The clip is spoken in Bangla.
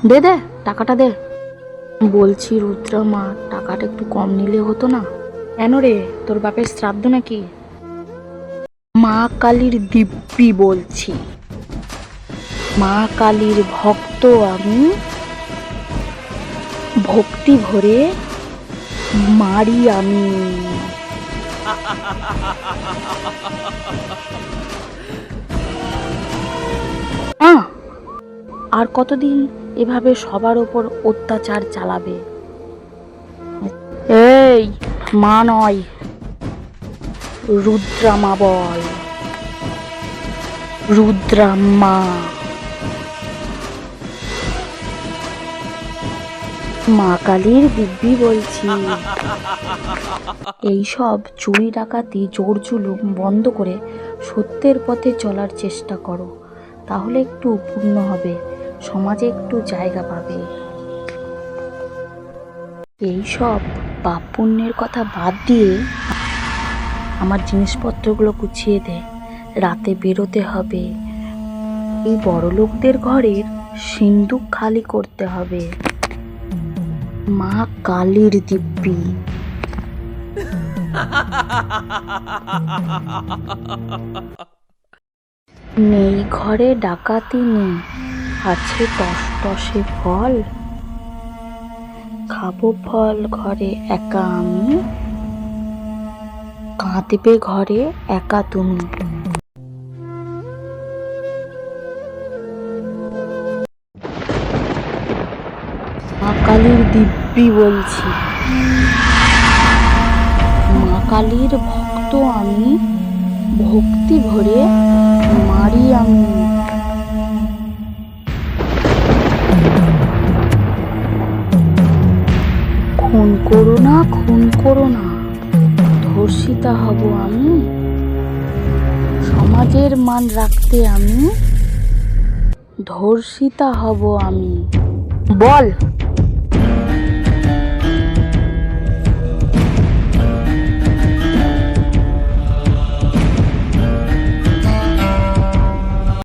দে দে, টাকাটা দে। বলছি রুদ্রা মা, টাকাটা একটু কম নিলে হতো না? কেন রে, তোর বাপের শ্রাদ্ধ নাকি? মা কালীর দিব্যি বলছি, মা কালীর ভক্ত আমি, ভক্তি ভরে মারি আমি। আহ, আর কতদিন এভাবে সবার ওপর অত্যাচার চালাবে? এই, মা নয়, রুদ্রামা বল, রুদ্রাম্মা। মা কালীর দিব্যি বলছি, এইসব চুরি ডাকাতি জোর জুলুম বন্ধ করে সত্যের পথে চলার চেষ্টা করো, তাহলে একটু পূর্ণ হবে, সমাজে একটু জায়গা পাবে। এইসব পাপ পুণ্যের কথা বাদ দিয়ে আমার জিনিসপত্রগুলো গুছিয়ে দে, রাতে বেরোতে হবে। এই বড়লোকদের ঘরের সিন্দুক খালি করতে হবে। মা কালীর দিব্যি। নেই ঘরে ডাকাতি নেই, আছে টসটসে ফল, খাবো ফল ঘরে একা আমি, কাঁদবে ঘরে একা তুমি। মা কালীর দিব্যি বলছি, মা কালীর ভক্ত আমি, ভক্তি ভরে মারি আমি। খুন করো না, খুন করো না, ধর্ষিতা হব আমি, সমাজের মান রাখতে আমি ধর্ষিতা হব আমি। বল।